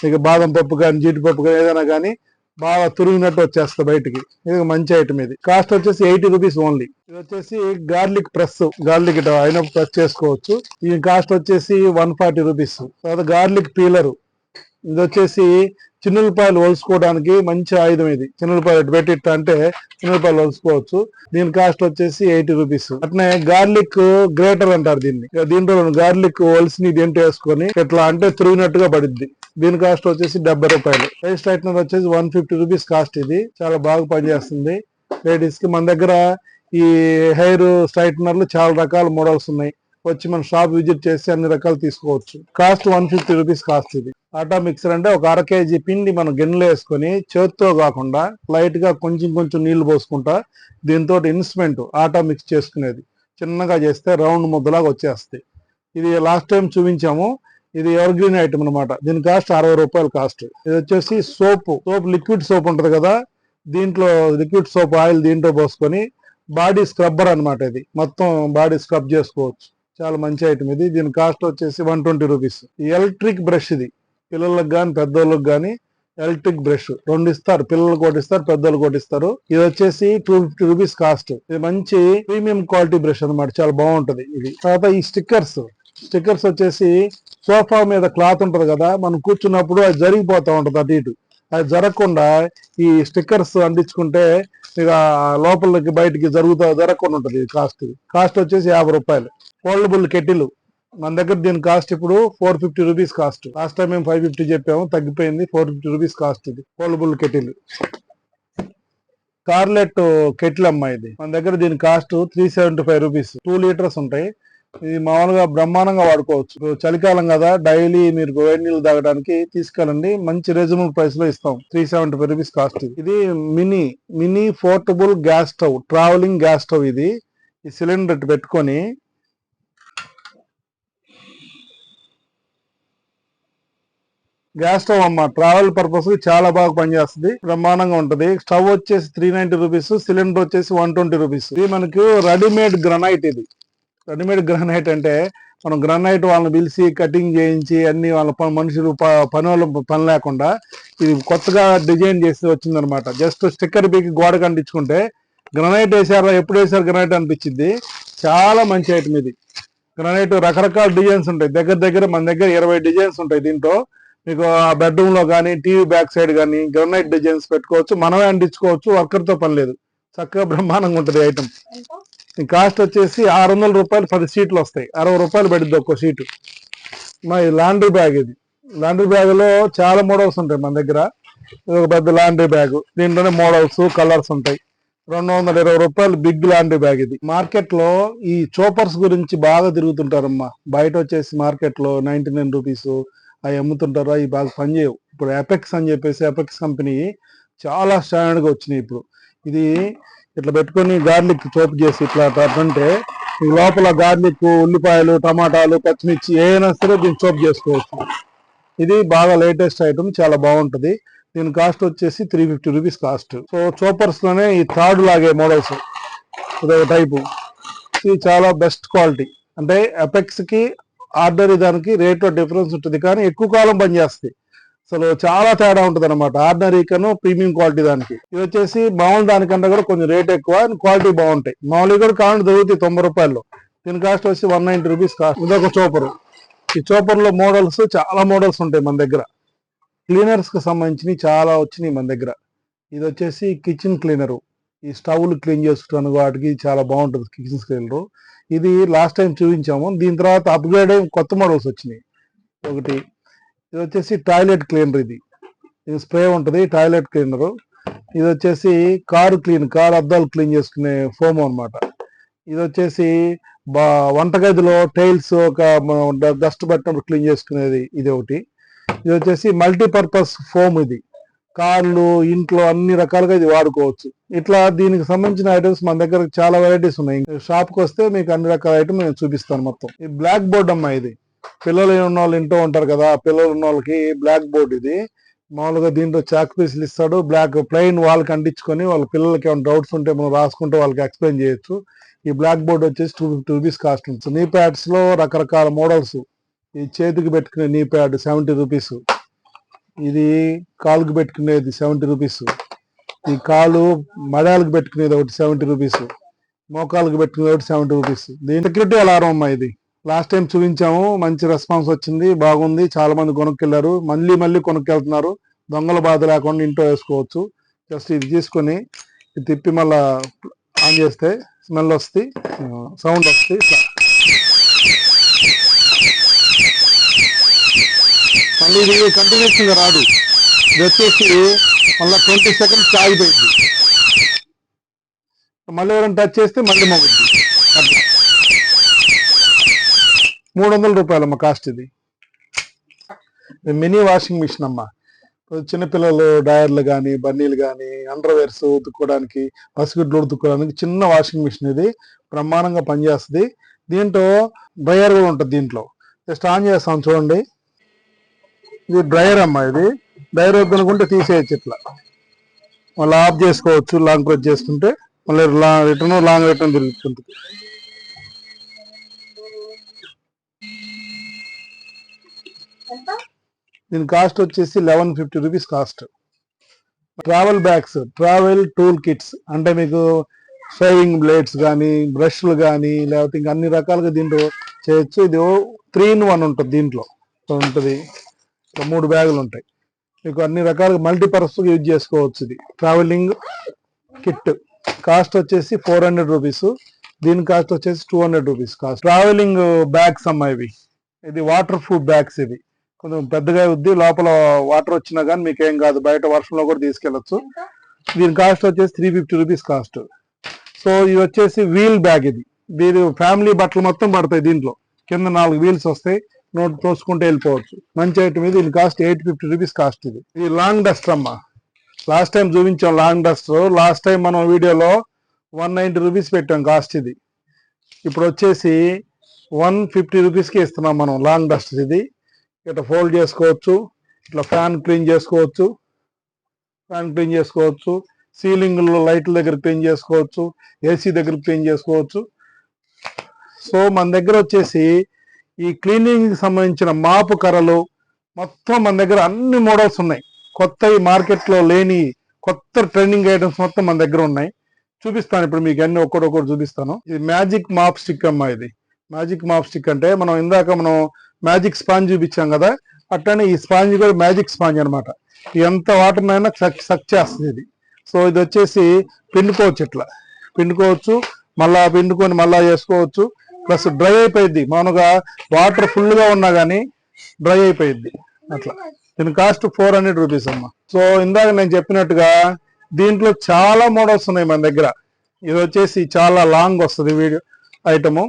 ఇక బాదం పప్పు కానీ, జీడిపప్పు కానీ, ఏదైనా కానీ బాగా తురిగినట్టు వచ్చేస్తుంది బయటికి. ఇది మంచి ఐటమ్. ఇది కాస్ట్ వచ్చేసి 80 రూపీస్ ఓన్లీ. ఇది వచ్చేసి గార్లిక్ ప్రెస్, గార్లిక్ అయినప్పుడు ప్రెస్ చేసుకోవచ్చు. ఈ కాస్ట్ వచ్చేసి 140 రూపీస్. తర్వాత గార్లిక్ పీలర్, ఇది వచ్చేసి చిన్నులపాయలు ఒలుసుకోవడానికి మంచి ఆయుధం ఇది. చిన్నులపాయలు పెట్టిట్ట అంటే చిన్నులపాయలు ఒలుసుకోవచ్చు. దీని కాస్ట్ వచ్చేసి 80 రూపీస్. అట్నే గార్లిక్ గ్రేటర్ అంటారు దీన్ని. దీంట్లో గార్లిక్ ఒలిసి దీంట్లో వేసుకొని ఇట్లా అంటే తిరిగినట్టుగా పడిద్ది. దీని కాస్ట్ వచ్చేసి 70 రూపాయలు. హెయిర్ స్ట్రైట్నర్ వచ్చేసి 150 రూపీస్ కాస్ట్. ఇది చాలా బాగా పనిచేస్తుంది లేడీస్ కి. మన దగ్గర ఈ హెయిర్ స్ట్రైట్నర్లు చాలా రకాల మోడల్స్ ఉన్నాయి. వచ్చి మన షాప్ విజిట్ చేసి అన్ని రకాలు తీసుకోవచ్చు. Cost 150 rupees cost. ఇది ఆటా మిక్సర్ అంటే ఒక 1/2 kg పిండి మనం గిన్నెలో వేసుకొని చేతితో కాకుండా లైట్ గా కొంచెం నీళ్లు పోసుకుంటా దీంతో ఇన్స్ట్రుమెంట్ ఆటా మిక్స్ చేసుకునేది. చిన్నగా చేస్తే రౌండ్ ముద్దలాగా వచ్చేస్తాయి. ఇది లాస్ట్ టైం చూపించాము. ఇది ఎవర్ గ్రీన్ ఐటమ్ అనమాట. దీని కాస్ట్ 60 రూపాయలు కాస్ట్. ఇది వచ్చేసి సోప్ లిక్విడ్ సోప్ ఉంటది కదా, దీంట్లో లిక్విడ్ సోప్ ఆయిల్ దీంట్లో పోసుకొని బాడీ స్క్రబ్బర్ అనమాట. ఇది మొత్తం బాడీ స్క్రబ్ చేసుకోవచ్చు. చాలా మంచి ఐటమ్ ఇది. దీని కాస్ట్ వచ్చేసి 120 రూపీస్. ఎలక్ట్రిక్ బ్రష్ ఇది పిల్లలకు కానీ పెద్దోళ్ళకి కానీ ఎలక్ట్రిక్ బ్రష్ 2 ఇస్తారు. పిల్లలు కొట్టిస్తారు, పెద్దోళ్ళు కొట్టిస్తారు. ఇది వచ్చేసి 250 రూపీస్ కాస్ట్. ఇది మంచి ప్రీమియం క్వాలిటీ బ్రష్ అనమాట. చాలా బాగుంటది ఇది. తర్వాత ఈ స్టిక్కర్స్ వచ్చేసి సోఫా మీద క్లాత్ ఉంటది కదా, మనం కూర్చున్నప్పుడు అది జరిగిపోతా ఉంటది అటు ఇటు. అది జరగకుండా ఈ స్టిక్కర్స్ అంటించుకుంటే ఇక లోపలికి బయటికి జరగకుండా ఉంటది. కాస్ట్ వచ్చేసి 50 రూపాయలు. ఫోల్డబుల్ కెటిల్ మన దగ్గర దీని కాస్ట్ ఇప్పుడు 450 రూపీస్ కాస్ట్. లాస్ట్ టైం మేము 550 చెప్పాము, తగ్గిపోయింది. 450 రూపీస్ కాస్ట్. ఇది ఫోల్డబుల్ కెటిల్. కార్లెట్ కెటిల్ అమ్మా ఇది. మన దగ్గర దీని కాస్ట్ 375 రూపీస్. 2 లీటర్స్ ఉంటాయి. ఇది మామూలుగా బ్రహ్మాండంగా వాడుకోవచ్చు. చలికాలం కదా, డైలీ మీరు వేడి నీళ్ళు తాగడానికి తీసుకెళ్ళండి. మంచి రీజనబుల్ ప్రైస్ లో ఇస్తాం. 375 రూపీస్ కాస్ట్. ఇది mini portable gas stove, travelling gas stove. ఇది ఈ సిలిండర్ పెట్టుకొని గ్యాస్ స్టవ్ అమ్మ. ట్రావెల్ పర్పస్ చాలా బాగా పనిచేస్తుంది. బ్రహ్మాండంగా ఉంటది. స్టవ్ వచ్చేసి 390 రూపీస్. సిలిండర్ వచ్చేసి 120 రూపీస్. ఇది మనకు రెడీమేడ్ గ్రనైట్. ఇది రెడీమేడ్ గ్రానైట్ అంటే మనం గ్రానైట్ వాళ్ళని పిలిచి కటింగ్ చేయించి అన్ని వాళ్ళ మనుషులు పని లేకుండా ఇది కొత్తగా డిజైన్ చేసి వచ్చిందనమాట. జస్ట్ స్టిక్కర్ బీకి గోడ కంటించుకుంటే గ్రానైట్ వేసారా, ఎప్పుడు వేసారు గ్రానైట్ అనిపించింది. చాలా మంచి ఐటమ్ ఇది. గ్రానైట్ రకరకాల డిజైన్స్ ఉంటాయి. దగ్గర మన దగ్గర 20 డిజైన్స్ ఉంటాయి. దీంట్లో మీకు ఆ బెడ్రూమ్ లో కానీ టీవీ బ్యాక్ సైడ్ కానీ గ్రానైట్ డిజైన్స్ పెట్టుకోవచ్చు. మనమే అంటించుకోవచ్చు. వర్కర్ తో పని లేదు. చక్కగా బ్రహ్మాండంగా ఉంటుంది ఐటమ్. కాస్ట్ వచ్చేసి 600 రూపాయలు. 10 షీట్లు వస్తాయి. 60 రూపాయలు పడుద్ది ఒక్కో షీటు. మా లాండ్రీ బ్యాగ్. ఇది లాండ్రీ బ్యాగ్ లో చాలా మోడల్స్ ఉంటాయి మన దగ్గర. ఇది ఒక పెద్ద లాండ్రీ బ్యాగ్. దీంట్లోనే మోడల్స్ కలర్స్ ఉంటాయి. 220 రూపాయలు బిగ్ లాండ్రీ బ్యాగ్. ఇది మార్కెట్ లో ఈ చోపర్స్ గురించి బాగా తిరుగుతుంటారమ్మా. బయట వచ్చేసి మార్కెట్ లో 99 రూపీస్ అవి అమ్ముతుంటారు. అవి బాగా పనిచేయవు. ఇప్పుడు ఎపెక్స్ అని చెప్పేసి ఎపెక్స్ కంపెనీ చాలా స్టాండర్డ్ గా వచ్చినాయి ఇప్పుడు. ఇది ఇట్లా పెట్టుకొని గార్లిక్ చోప్ చేసి ఇట్లా అంటే లోపల గార్లిక్, ఉల్లిపాయలు, టమాటాలు, పచ్చిమిర్చి ఏమైనా సరే దీన్ని చోప్ చేసుకోవచ్చు. ఇది బాగా లేటెస్ట్ ఐటమ్. చాలా బాగుంటది. దీని కాస్ట్ వచ్చేసి 350 రూపీస్ కాస్ట్. సో చోపర్స్ లోనే ఈ థర్డ్ లాగే మోడల్స్ ఇదొక టైపు. ఇది చాలా బెస్ట్ క్వాలిటీ. అంటే ఎపెక్స్ కి ఆర్డినరీ దానికి రేట్ లో డిఫరెన్స్ ఉంటుంది, కానీ ఎక్కువ కాలం పనిచేస్తాయి. అసలు చాలా తేడా ఉంటుంది అనమాట ఆర్డినరీ కను ప్రీమియం క్వాలిటీ దానికి. ఇది వచ్చేసి మామూలు దానికంటే కూడా కొంచెం రేట్ ఎక్కువ, క్వాలిటీ బాగుంటాయి. మామూలుగా కూడా కావాలి దొరుకుతాయి 90 రూపాయల్లో. దీని కాస్ట్ వచ్చి 190 రూపీస్ కాస్ట్. ఇదొక చోపర్. ఈ చోపర్ లో మోడల్స్ చాలా మోడల్స్ ఉంటాయి మన దగ్గర. క్లీనర్స్ కి సంబంధించినవి చాలా వచ్చినాయి మన దగ్గర. ఇది వచ్చేసి కిచెన్ క్లీనరు. ఈ స్టవ్లు క్లీన్ చేసుకోవడానికి వాటికి చాలా బాగుంటుంది కిచెన్ క్లీనర్. ఇది లాస్ట్ టైం చూపించాము. దీని తర్వాత అప్గ్రేడ్ అయ్యి కొత్త మోడల్స్ వచ్చినాయి. ఒకటి ఇది వచ్చేసి టాయిలెట్ క్లీనర్. ఇది స్ప్రే ఉంటుంది టాయిలెట్ క్లీనర్. ఇది వచ్చేసి కారు అద్దాలు క్లీన్ చేసుకునే ఫోమ్ అనమాట. ఇది వచ్చేసి వంటగదిలో టైల్స్ ఒక డస్ట్ పట్టినప్పుడు క్లీన్ చేసుకునేది ఇది ఒకటి. ఇది వచ్చేసి మల్టీపర్పస్ ఫోమ్. ఇది కార్లు, ఇంట్లో అన్ని రకాలుగా ఇది వాడుకోవచ్చు. ఇట్లా దీనికి సంబంధించిన ఐటమ్స్ మన దగ్గర చాలా వెరైటీస్ ఉన్నాయి. షాప్ కి వస్తే మీకు అన్ని రకాల ఐటమ్ నేను చూపిస్తాను మొత్తం. ఈ బ్లాక్ బోర్డ్ అమ్మా. ఇది పిల్లలు ఉన్న వాళ్ళు ఇంటూ ఉంటారు కదా, పిల్లలు ఉన్న వాళ్ళకి బ్లాక్ బోర్డ్. ఇది మామూలుగా దీంట్లో చాక్ పీసులు ఇస్తాడు. బ్లాక్ ప్లెయిన్ వాళ్ళకి అంటించుకొని వాళ్ళ పిల్లలకి ఏమైనా డౌట్స్ ఉంటే మనం రాసుకుంటే వాళ్ళకి ఎక్స్ప్లెయిన్ చేయొచ్చు. ఈ బ్లాక్ బోర్డ్ వచ్చేసి 250 రూపీస్ కాస్ట్ ఉంటుంది. నీ ప్యాడ్స్ లో రకరకాల మోడల్స్. ఈ చేతికి పెట్టుకునే నీ ప్యాడ్ 70 రూపీస్. ఇది కాలుకి పెట్టుకునేది 70 రూపీస్. ఈ కాలు మడాలకు పెట్టుకునేది ఒకటి 70 రూపీస్. మోకాలకు పెట్టుకునేది ఒకటి 70 రూపీస్. దీని సెక్యూరిటీ అలారం అమ్మా. ఇది లాస్ట్ టైం చూపించాము, మంచి రెస్పాన్స్ వచ్చింది, బాగుంది. చాలా మంది కొనుక్కెళ్లారు, మళ్ళీ కొనుక్కెళ్తున్నారు. దొంగల బాధ లేకుండా ఇంట్లో వేసుకోవచ్చు. జస్ట్ ఇది తీసుకొని ఇది తిప్పి మళ్ళా ఆన్ చేస్తే స్మెల్ వస్తుంది, సౌండ్ వస్తుంది. ఇట్లా మళ్ళీ ఇది కంటిన్యూస్గా రాదు. ఇది వచ్చేసి మళ్ళీ 20 సెకండ్స్ ఆగిపోయింది. మళ్ళీ ఎవరైనా టచ్ చేస్తే మళ్ళీ మోగుద్ది. అట్లా 300 రూపాయలమ్మ కాస్ట్. ఇది మినీ వాషింగ్ మిషన్ అమ్మ. చిన్నపిల్లలు డయర్లు కానీ, బన్నీలు కానీ, అండర్వేర్స్ ఉతుక్కోవడానికి, పసిగుడ్లు ఉతుక్కోవడానికి చిన్న వాషింగ్ మిషన్. ఇది బ్రహ్మాండంగా పనిచేస్తుంది. దీంట్లో డ్రయర్ కూడా ఉంటుంది. దీంట్లో జస్ట్ ఆన్ చేస్తాం చూడండి. ఇది డ్రయర్ అమ్మ. ఇది డ్రయర్ వద్దనుకుంటే తీసేయచ్చు. ఇట్లా మళ్ళీ ఆఫ్ చేసుకోవచ్చు. లాంగ్ ప్రెస్ చేసుకుంటే మళ్ళీ లాంగ్ రిటర్న్ తిరుగుతుంది. దీని కాస్ట్ వచ్చేసి 1150 rupees cost. Travel bags, travel tool kits అంటే మీకు షేవింగ్ బ్లేడ్స్ కానీ, బ్రష్లు కానీ, లేకపోతే ఇంకా అన్ని రకాలుగా దీంట్లో చేయొచ్చు. ఇది 3-in-1 ఉంటుంది. దీంట్లో ఉంటుంది 3 బ్యాగులు ఉంటాయి. మీకు అన్ని రకాలుగా మల్టీపర్పస్ యూజ్ చేసుకోవచ్చు. ఇది ట్రావెలింగ్ కిట్ కాస్ట్ వచ్చేసి 400 రూపీస్. దీని కాస్ట్ వచ్చేసి 200 రూపీస్ కాస్ట్. ట్రావెలింగ్ బ్యాగ్స్ అమ్మా ఇవి. ఇది వాటర్ ప్రూఫ్ బ్యాగ్స్. ఇవి కొంచెం పెద్దగా ఉంది. లోపల వాటర్ వచ్చినా కానీ మీకు ఏం కాదు. బయట వర్షంలో కూడా తీసుకెళ్ళచ్చు. దీని కాస్ట్ వచ్చేసి 350 రూపీస్ కాస్ట్. సో ఇది వచ్చేసి వీల్ బ్యాగ్. ఇది దీని ఫ్యామిలీ బట్టలు మొత్తం పడతాయి. దీంట్లో కింద 4 వీల్స్ వస్తాయి. నోట్ తోసుకుంటే వెళ్ళిపోవచ్చు. మంచి ఐటమ్ ఇది. దీని కాస్ట్ 850 రూపీస్ కాస్ట్. ఇది లాంగ్ డస్టర్ అమ్మా. లాస్ట్ టైం చూపించాం లాంగ్ డస్టర్. లాస్ట్ టైం మనం వీడియోలో 190 రూపీస్ పెట్టాం కాస్ట్. ఇది ఇప్పుడు వచ్చేసి 150 రూపీస్కి ఇస్తున్నాం మనం లాంగ్ డస్టర్. ఇది ఇట్లా ఫోల్డ్ చేసుకోవచ్చు. ఇట్లా ఫ్యాన్ క్లీన్ చేసుకోవచ్చు. సీలింగ్లో లైట్ల దగ్గర క్లీన్ చేసుకోవచ్చు. ఏసీ దగ్గర క్లీన్ చేసుకోవచ్చు. సో మన దగ్గర వచ్చేసి ఈ క్లీనింగ్కి సంబంధించిన మాపు కర్రలు మొత్తం మన దగ్గర అన్ని మోడల్స్ ఉన్నాయి. కొత్త మార్కెట్లో లేని కొత్త ట్రెండింగ్ ఐటమ్స్ మొత్తం మన దగ్గర ఉన్నాయి. చూపిస్తాను ఇప్పుడు మీకు అన్ని ఒక్కొక్కటి చూపిస్తాను. ఇది మ్యాజిక్ మాప్ స్టిక్ అమ్మా. ఇది మ్యాజిక్ మాప్ స్టిక్ అంటే ఇందాక మనం మ్యాజిక్ స్పాంజ్ చూపించాం కదా, అట్లనే ఈ స్పాంజ్ కూడా మ్యాజిక్ స్పాంజ్ అనమాట. ఎంత వాటర్నైనా సక్ చేస్తుంది ఇది. సో ఇది వచ్చేసి పిండుకోవచ్చు. ఇట్లా పిండుకోవచ్చు, మళ్ళా పిండుకొని మళ్ళా చేసుకోవచ్చు. ప్లస్ డ్రై అయిపోయింది. మామూలుగా వాటర్ ఫుల్గా ఉన్నా కానీ డ్రై అయిపోయింది. అట్లా దీని కాస్ట్ 400 రూపీస్ అమ్మ. సో ఇందాక నేను చెప్పినట్టుగా దీంట్లో చాలా మోడల్స్ ఉన్నాయి మన దగ్గర. ఇది వచ్చేసి చాలా లాంగ్ వస్తుంది వీడియో ఐటము.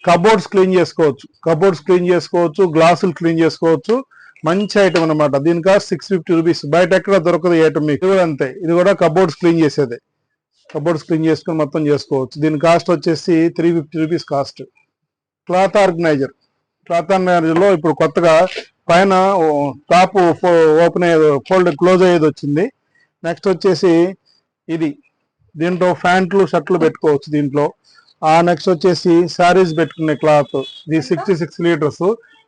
కబోర్డ్స్ క్లీన్ చేసుకోవచ్చు. గ్లాసులు క్లీన్ చేసుకోవచ్చు. మంచి ఐటమ్ అనమాట. దీని కాస్ట్ 650 రూపీస్. బయట ఎక్కడ దొరకదు ఐటమ్ మీకు. ఇది కూడా అంతే. ఇది కూడా కబోర్డ్స్ క్లీన్ చేసేదే. కబోర్డ్స్ క్లీన్ చేసుకుని మొత్తం చేసుకోవచ్చు. దీని కాస్ట్ వచ్చేసి 350 రూపీస్ కాస్ట్. క్లాత్ ఆర్గనైజర్ లో ఇప్పుడు కొత్తగా పైన టాప్ ఓపెన్ అయ్యేది, క్లోజ్ అయ్యేది వచ్చింది. నెక్స్ట్ వచ్చేసి ఇది. దీంట్లో ప్యాంట్లు షర్ట్లు పెట్టుకోవచ్చు దీంట్లో. నెక్స్ట్ వచ్చేసి శారీస్ పెట్టుకునే క్లాత్. ఇది 66 లీటర్స్.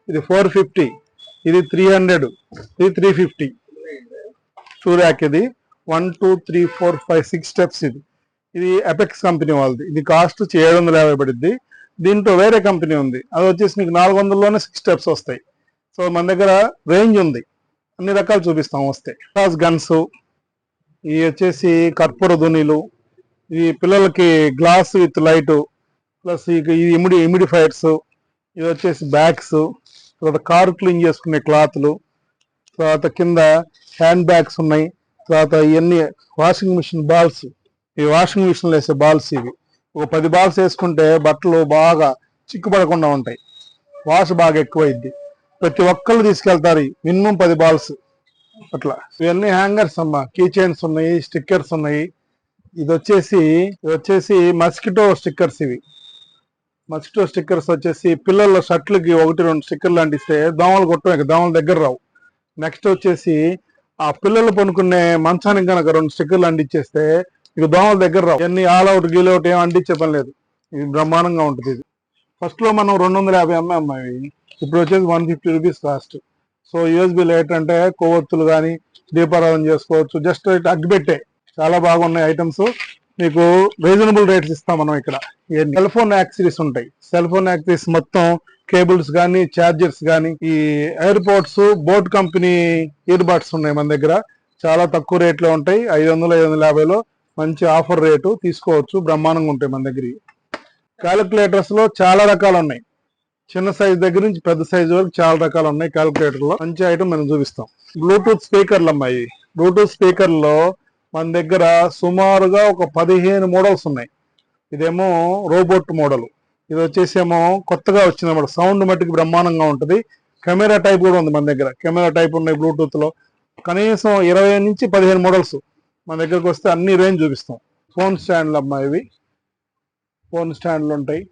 ఇది 450. ఇది 300. ఇది 350. సూర్యాక్. ఇది 1 2 3 4 5 6 స్టెప్స్. ఇది ఎపెక్స్ కంపెనీ వాళ్ళది. ఇది కాస్ట్ 750 పడుద్ది. దీంట్లో వేరే కంపెనీ ఉంది, అది వచ్చేసి మీకు 400లోనే 6 స్టెప్స్ వస్తాయి. సో మన దగ్గర రేంజ్ ఉంది, అన్ని రకాలు చూపిస్తాం వస్తే. గన్స్, ఇవి వచ్చేసి కర్పూర ధునీలు, ఈ పిల్లలకి గ్లాస్ విత్ లైట్, ప్లస్ ఇది ఇమిడిఫైర్స్, ఇది వచ్చేసి బ్యాగ్స్, తర్వాత కారు క్లీన్ చేసుకునే క్లాత్లు, తర్వాత కింద హ్యాండ్ బ్యాగ్స్ ఉన్నాయి, తర్వాత ఇవన్నీ వాషింగ్ మిషన్ బాల్స్. ఈ వాషింగ్ మిషన్లో వేసే బాల్స్ ఇవి. ఒక 10 బాల్స్ వేసుకుంటే బట్టలు బాగా చిక్కుపడకుండా ఉంటాయి, వాష్ బాగా ఎక్కువైద్ది. ప్రతి ఒక్కళ్ళు తీసుకెళ్తారు మినిమం 10 బాల్స్ అట్లా. ఇవన్నీ హ్యాంగర్స్ అమ్మా. కీ చైన్స్ ఉన్నాయి, స్టిక్కర్స్ ఉన్నాయి. ఇది వచ్చేసి మస్కిటో స్టిక్కర్స్. ఇవి మస్కిటో స్టిక్కర్స్ వచ్చేసి పిల్లల షర్ట్లకి 1-2 స్టిక్కర్లు అంటిస్తే దోమలు కొట్టం, దోమల దగ్గర రావు. నెక్స్ట్ వచ్చేసి ఆ పిల్లలు పనుకునే మంచానికి కనుక 2 స్టిక్కర్లు అంటించేస్తే ఇక దోమల దగ్గర రావు. ఇవన్నీ ఆల్ అవుట్ గీలౌట్ ఏం అంటించే పని లేదు. ఇది బ్రహ్మాండంగా ఉంటుంది. ఇది ఫస్ట్ లో మనం 250 అమ్మాయి, ఇప్పుడు వచ్చేసి 150 rupees cost. So USB light అంటే కొవ్వొత్తులు కానీ దీపారాధన చేసుకోవచ్చు. జస్ట్ అగ్గిపెట్టే చాలా బాగున్నాయి ఐటమ్స్. మీకు రీజనబుల్ రేట్స్ ఇస్తాం మనం ఇక్కడ. సెల్ ఫోన్ యాక్సెసరీస్ ఉంటాయి. సెల్ ఫోన్ యాక్సెసరీస్ మొత్తం కేబుల్స్ కానీ, ఛార్జర్స్ కానీ, ఈ airports, boat company ear buds ఉన్నాయి మన దగ్గర. చాలా తక్కువ రేట్లో ఉంటాయి. 500-550లో మంచి ఆఫర్ రేటు, తీసుకోవచ్చు. బ్రహ్మాండంగా ఉంటాయి మన దగ్గర. క్యాలిక్యులేటర్స్ లో చాలా రకాలు ఉన్నాయి. చిన్న సైజ్ దగ్గర నుంచి పెద్ద సైజ్ వరకు చాలా రకాలు ఉన్నాయి. క్యాలిక్యులేటర్ లో మంచి ఐటమ్ మనం చూపిస్తాం. బ్లూటూత్ స్పీకర్లు అమ్మాయి. బ్లూటూత్ స్పీకర్లో మన దగ్గర సుమారుగా ఒక 15 మోడల్స్ ఉన్నాయి. ఇదేమో రోబోట్ మోడల్, ఇది వచ్చేసేమో కొత్తగా వచ్చిందన్నమాట. సౌండ్ మట్టుకు బ్రహ్మాండంగా ఉంటుంది. కెమెరా టైప్ కూడా ఉంది మన దగ్గర. కెమెరా టైప్ ఉన్నాయి బ్లూటూత్ లో. కనీసం 20 నుంచి 15 మోడల్స్ మన దగ్గరకు వస్తే అన్ని రేంజ్ చూపిస్తాం. ఫోన్ స్టాండ్లు అమ్మా ఇవి. ఫోన్ స్టాండ్లు ఉంటాయి.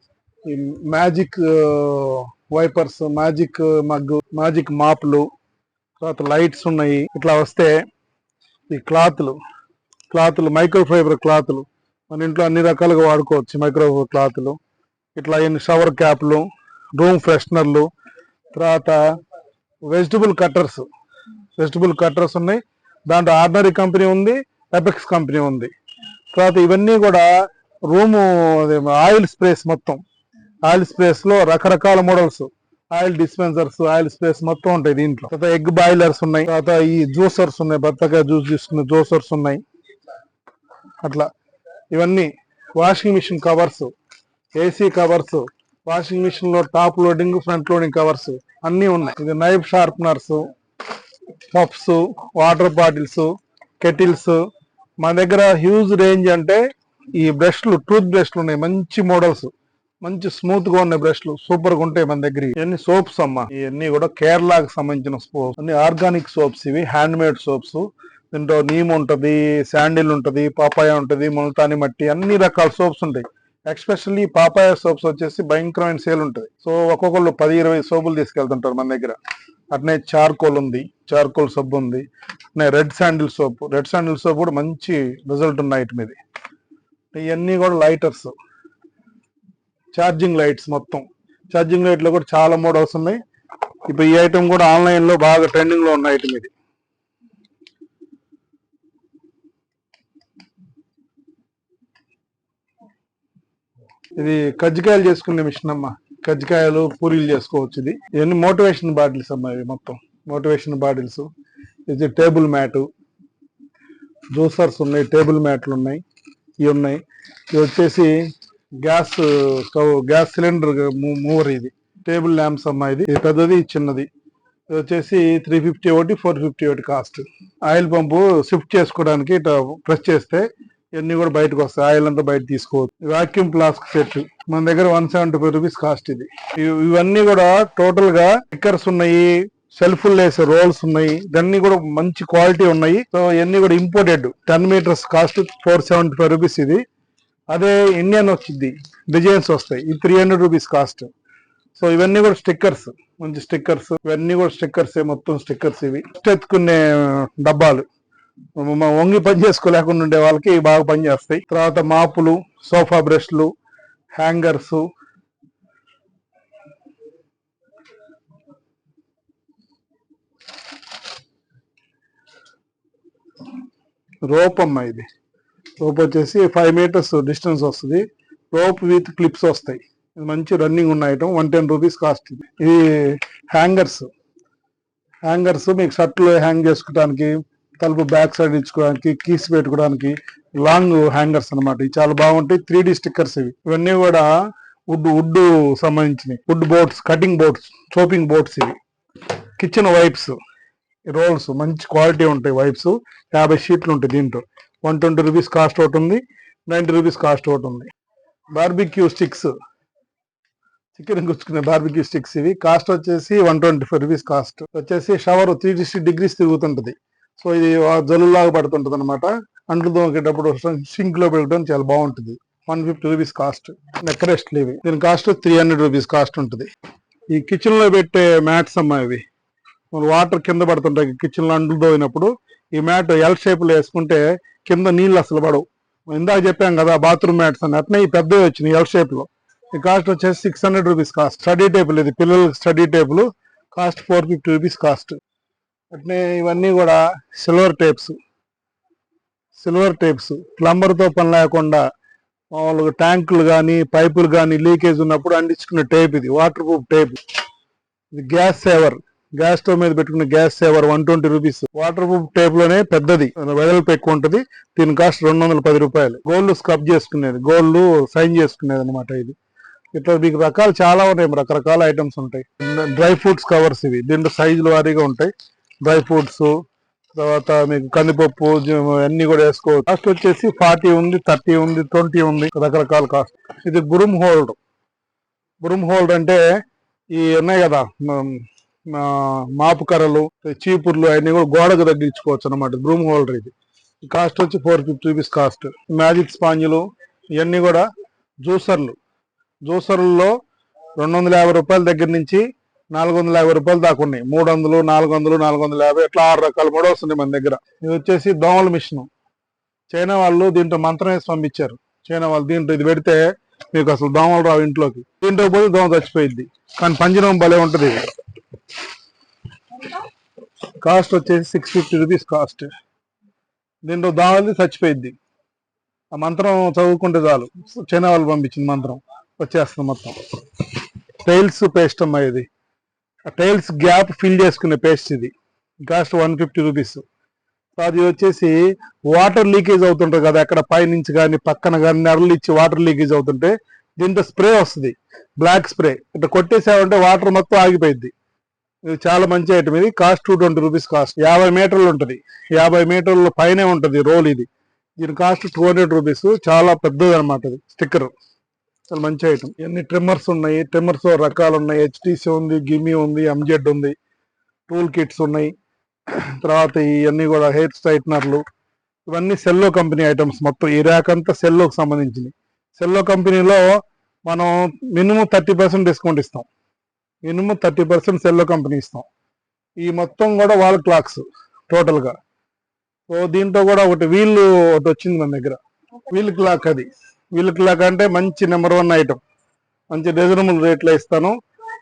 ఈ magic wipers, magic mug, magic మాప్లు, తర్వాత లైట్స్ ఉన్నాయి. ఇట్లా వస్తే ఈ క్లాత్లు మైక్రోఫైబర్ క్లాత్లు మన ఇంట్లో అన్ని రకాలుగా వాడుకోవచ్చు. మైక్రోఫైబర్ క్లాత్లు, ఇట్లా షవర్ క్యాప్లు, రూమ్ ఫ్రెషనర్లు, తర్వాత వెజిటబుల్ కట్టర్స్ ఉన్నాయి. దాంట్లో ఆర్డినరీ కంపెనీ ఉంది, ఎపెక్స్ కంపెనీ ఉంది. తర్వాత ఇవన్నీ కూడా రూము ఆయిల్ స్ప్రేస్, మొత్తం ఆయిల్ స్ప్రేస్ లో రకరకాల models, oil dispensers, oil sprays మొత్తం ఉంటాయి దీంట్లో. తర్వాత ఎగ్ బాయిలర్స్ ఉన్నాయి. తర్వాత ఈ జ్యూసర్స్ ఉన్నాయి, బత్తకాయ జ్యూస్ తీసుకునే జ్యూసర్స్ ఉన్నాయి. అట్లా ఇవన్నీ washing machine covers, AC covers, washing machine లో top loading, front loading covers అన్నీ ఉన్నాయి. ఇది knife sharpeners, puffs, water bottles, kettles. మన దగ్గర హ్యూజ్ రేంజ్ అంటే ఈ బ్రష్లు, టూత్ బ్రష్లు ఉన్నాయి. మంచి మోడల్స్, మంచి స్మూత్ గా ఉన్నాయి బ్రష్లు, సూపర్ గా ఉంటాయి మన దగ్గర. ఇవన్నీ సోప్స్ అమ్మా. ఇవన్నీ కూడా కేరళకు సంబంధించిన సోప్స్, అన్ని ఆర్గానిక్ సోప్స్. ఇవి హ్యాండ్ మేడ్ సోప్స్. దీంట్లో నీమ్ ఉంటది, శాండిల్ ఉంటది, పాపాయ ఉంటది, ముల్తాని మట్టి, అన్ని రకాల సోప్స్ ఉంటాయి. ఎక్స్పెషల్లీ పాపాయ సోప్స్ వచ్చేసి భయంకరమైన సేల్ ఉంటుంది. సో ఒక్కొక్కళ్ళు 10-20 సోపులు తీసుకెళ్తుంటారు మన దగ్గర. అట్నే చార్కోల్ ఉంది, చార్కోల్ సబ్బు ఉంది. రెడ్ శాండిల్ సోప్ కూడా మంచి రిజల్ట్ ఉన్న ఐటమ్ ఇది. ఇవన్నీ కూడా లైటర్స్, ఛార్జింగ్ లైట్స్. మొత్తం ఛార్జింగ్ లైట్ లో కూడా చాలా మోడల్స్ ఉన్నాయి. ఇప్పుడు ఈ ఐటమ్ కూడా ఆన్లైన్ లో బాగా ట్రెండింగ్ లో ఉన్న ఐటమ్ ఇది. ఇది కజ్జికాయలు చేసుకునే మిషన్ అమ్మా. కజ్జికాయలు, పూరీలు చేసుకోవచ్చు. ఇది ఇవన్నీ మోటివేషన్ బాటిల్స్ అమ్మా. ఇవి మొత్తం మోటివేషన్ బాటిల్స్. ఇది టేబుల్ మ్యాట్, జ్యూసర్స్ ఉన్నాయి, టేబుల్ మ్యాట్లు ఉన్నాయి, ఇవి ఉన్నాయి. ఇది వచ్చేసి gas stove, gas cylinder mover. ఇది టేబుల్ ల్యాంప్స్ అమ్మా. ఇది పెద్దది, చిన్నది. ఇది వచ్చేసి 350 ఒకటి, 450 ఒకటి కాస్ట్. ఆయిల్ పంపు షిఫ్ట్ చేసుకోవడానికి ఇట్లా ప్రెస్ చేస్తే ఇవన్నీ కూడా బయటకు వస్తాయి. ఆయిల్ అంతా బయట తీసుకోవచ్చు. వాక్యూమ్ ఫ్లాస్క్ సెట్ మన దగ్గర 175 రూపీస్ కాస్ట్. ఇది ఇవన్నీ కూడా టోటల్ గా స్టిక్కర్స్ ఉన్నాయి, సెల్ఫ్ వేసే రోల్స్ ఉన్నాయి. ఇవన్నీ కూడా మంచి క్వాలిటీ ఉన్నాయి. సో ఇవన్నీ కూడా ఇంపోర్టెడ్. 10 metres cost 475 rupees. ఇది అదే ఇండియన్ వచ్చింది, డిజైన్స్ వస్తాయి. ఇది 300 రూపీస్ కాస్ట్. సో ఇవన్నీ కూడా స్టిక్కర్స్, మంచి స్టిక్కర్స్. ఇవన్నీ కూడా స్టిక్కర్స్, మొత్తం స్టిక్కర్స్. ఇవి ఎత్తుకునే డబ్బాలు, వంగి పని చేసుకోలేకుండా ఉండే వాళ్ళకి బాగా పనిచేస్తాయి. తర్వాత మాపులు, సోఫా బ్రష్లు, హ్యాంగర్స్, రోప్ అమ్మా. ఇది రోప్ వచ్చేసి 5 మీటర్స్ డిస్టెన్స్ వస్తుంది. రోప్ విత్ క్లిప్స్ వస్తాయి. ఇది మంచి రన్నింగ్ ఉన్న ఐటమ్. 110 rupees cost. ఇది హ్యాంగర్స్ మీకు షర్ట్లు హ్యాంగ్ చేసుకోవడానికి, తలుపు బ్యాక్ సైడ్ ఇచ్చుకోవడానికి, కీస్ పెట్టుకోవడానికి లాంగ్ హ్యాంగర్స్ అనమాట. ఇవి చాలా బాగుంటాయి. 3D stickers. ఇవన్నీ కూడా వుడ్ సంబంధించినవి. Wood boards, cutting boards, chopping boards. ఇవి కిచెన్ వైప్స్ రోల్స్, మంచి క్వాలిటీ ఉంటాయి. వైప్స్ 50 షీట్లు ఉంటాయి. దీంట్లో 120 రూపీస్ కాస్ట్ ఒకటి ఉంది, 90 రూపీస్ కాస్ట్ ఒకటి ఉంది. బార్బిక్యూ స్టిక్స్, చికెన్ గుచ్చుకునే బార్బిక్యూ స్టిక్స్. ఇవి కాస్ట్ వచ్చేసి 125 రూపీస్ కాస్ట్. వచ్చేసి షవర్ 360 డిగ్రీస్ తిరుగుతుంటది. సో ఇది జల్లులాగా పడుతుంటది అనమాట. అంట్లు తోమేటప్పుడు సింక్ లో పెట్టడం చాలా బాగుంటుంది. 150 రూపీస్ కాస్ట్. నెక్ రెస్ట్లు ఇవి. దీని కాస్ట్ 300 రూపీస్ కాస్ట్ ఉంటుంది. ఈ కిచెన్ లో పెట్టే మ్యాట్స్ అమ్మా. ఇవి వాటర్ కింద పడుతుంటాయి కిచెన్ లో అంట్లు తోమినప్పుడు. ఈ మ్యాట్ ఎల్ షేప్ లో వేసుకుంటే కింద నీళ్ళు అసలు పడవు. ఇందాక చెప్పాం కదా బాత్రూమ్ మ్యాట్స్ అని, అట్నే ఈ పెద్దవి వచ్చినాయి ఎల్ షేప్ లో. ఈ కాస్ట్ వచ్చేసి 600 రూపీస్ కాస్ట్. స్టడీ టేబుల్, ఇది పిల్లలకి study table, cost 450 rupees cost. అట్నే ఇవన్నీ కూడా సిల్వర్ టేప్స్, ప్లంబర్ తో పని లేకుండా మామూలుగా ట్యాంకులు కానీ, పైపులు కానీ లీకేజ్ ఉన్నప్పుడు అంటించుకునే టేప్. ఇది వాటర్ ప్రూఫ్ టేప్. ఇది గ్యాస్ సేవర్, గ్యాస్ స్టవ్ మీద పెట్టుకునే gas saver 120 rupees. Water proof tape లోనే పెద్దది, వెడల్పు ఎక్కువ ఉంటది. దీని కాస్ట్ 210 రూపాయలు. గోల్డ్ స్క్రబ్ చేసుకునేది, గోల్డ్ సైన్ చేసుకునేది అనమాట ఇది. ఇట్లా మీకు రకాలు చాలా ఉన్నాయి, రకరకాల ఐటమ్స్ ఉంటాయి. డ్రై ఫ్రూట్స్ కవర్స్ ఇవి, దీంట్లో సైజులు వారీగా ఉంటాయి. డ్రై ఫ్రూట్స్, తర్వాత మీకు కందిపప్పు అన్ని కూడా వేసుకోవచ్చు. కాస్ట్ వచ్చేసి 40 ఉంది, 30 ఉంది, 20 ఉంది, రకరకాల కాస్ట్. ఇది బ్రూమ్ హోల్డర్. బ్రూమ్ హోల్డర్ అంటే ఈ ఉన్నాయి కదా మాపు కర్రలు, చీపుర్లు అవన్నీ కూడా గోడకు తగ్గించుకోవచ్చు అనమాట. బ్రూమ్ హోల్డర్ ఇది. కాస్ట్ వచ్చి 450 రూపీస్ కాస్ట్. మ్యాజిక్ స్పాంజులు ఇవన్నీ కూడా జ్యూసర్లలో 250 రూపాయల దగ్గర నుంచి 450 రూపాయలు దాకా ఉన్నాయి. 300, 400, 450 ఇట్లా 6 రకాల మోడల్స్ వస్తుంది మన దగ్గర. ఇది వచ్చేసి దోమల మిషన్. చైనా వాళ్ళు దీంట్లో మంత్రం వేసి పంపించారు. చైనా వాళ్ళు దీంట్లో ఇది పెడితే మీకు అసలు దోమలు రావు ఇంట్లోకి. దీంట్లో పోయి దోమ చచ్చిపోయింది, కానీ పంజరం భలే ఉంటుంది. ఇది కాస్ట్ వచ్చేసి 650 రూపీస్ కాస్ట్. దీంట్లో దోమలది చచ్చిపోయింది. ఆ మంత్రం చదువుకుంటే చాలు, చైనా వాళ్ళు పంపించింది మంత్రం వచ్చేస్తుంది మొత్తం. టైల్స్ పేస్ట్ అమ్మా ఇది. టైల్స్ గ్యాప్ ఫిల్ చేసుకునే పేస్ట్ ఇది. Cost 150 rupees. అది వచ్చేసి వాటర్ లీకేజ్ అవుతుంటుంది కదా, ఎక్కడ పైనుంచి కానీ పక్కన కానీ నెరలు ఇచ్చి వాటర్ లీకేజ్ అవుతుంటే దీంతో స్ప్రే వస్తుంది, బ్లాక్ స్ప్రే. ఇట్లా కొట్టేసామంటే వాటర్ మొత్తం ఆగిపోయింది. ఇది చాలా మంచి ఐటమ్. ఇది కాస్ట్ 220 రూపీస్ కాస్ట్. 50 మీటర్లు ఉంటుంది, 50 మీటర్ల పైనే ఉంటుంది రోల్ ఇది. దీని కాస్ట్ 200 రూపీస్. చాలా పెద్దది అనమాట ఇది. స్టిక్కర్ చాలా మంచి ఐటమ్. ఇవన్నీ ట్రిమ్మర్స్ ఉన్నాయి. ట్రిమ్మర్స్ రకాలు ఉన్నాయి. హెచ్టీసీ ఉంది, గిమ్మి ఉంది, ఎంజెడ్ ఉంది, టూల్ కిట్స్ ఉన్నాయి. తర్వాత ఇవన్నీ కూడా హెయిర్ స్ట్రైట్నర్లు, ఇవన్నీ సెల్లో కంపెనీ ఐటమ్స్. మొత్తం ఈ ర్యాక్ అంతా సెల్లోకి సంబంధించింది. సెల్లో కంపెనీలో మనం మినిమం 30% డిస్కౌంట్ ఇస్తాం. మినిమం 30% సెల్లో కంపెనీ ఇస్తాం. ఈ మొత్తం కూడా వాల్ క్లాక్స్ టోటల్గా. సో దీంట్లో కూడా ఒకటి వీల్ ఒకటి వచ్చింది మన దగ్గర, వీల్ క్లాక్. అది వీల్ క్లాక్ అంటే మంచి నెంబర్ 1 ఐటమ్. మంచి రీజనబుల్ రేట్లో ఇస్తాను.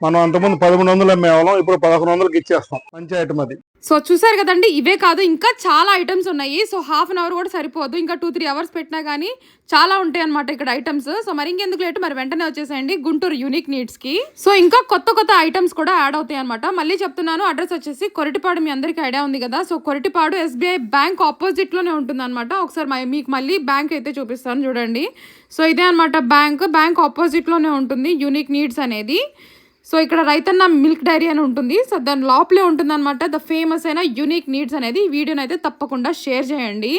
మనం అంతకుముందు 1100 అమ్మేవాళ్ళం, ఇప్పుడు 1100కి ఇచ్చేస్తాం. మంచి ఐటమ్ అది. సో చూసారు కదండి, ఇవే కాదు ఇంకా చాలా ఐటమ్స్ ఉన్నాయి. సో హాఫ్ అన్ అవర్ కూడా సరిపోదు, ఇంకా 2-3 అవర్స్ పెట్టినా కానీ చాలా ఉంటాయి అనమాట ఇక్కడ ఐటమ్స్. సో మరి ఇంకెందుకు లేటు, మరి వెంటనే వచ్చేసేయండి గుంటూరు యూనిక్ నీడ్స్ కి. సో ఇంకా కొత్త ఐటమ్స్ కూడా యాడ్ అవుతాయి అనమాట. మళ్ళీ చెప్తున్నాను, అడ్రస్ వచ్చేసి కొరటిపాడు. మీ అందరికీ ఐడియా ఉంది కదా. So Koratipadu SBI bank opposite లోనే ఉంటుంది అనమాట. ఒకసారి మీకు మళ్ళీ బ్యాంక్ అయితే చూపిస్తాను చూడండి. సో ఇదే అనమాట బ్యాంక్ ఆపోజిట్ లోనే ఉంటుంది యూనిక్ నీడ్స్ అనేది. సో ఇక్కడ రైతన్న మిల్క్ డైరీ అని ఉంటుంది. సో దాని లోపలే ఉంటుంది అనమాట ద ఫేమస్ అయిన యూనిక్ నీడ్స్ అనేది. ఈ వీడియోని అయితే తప్పకుండా షేర్ చేయండి.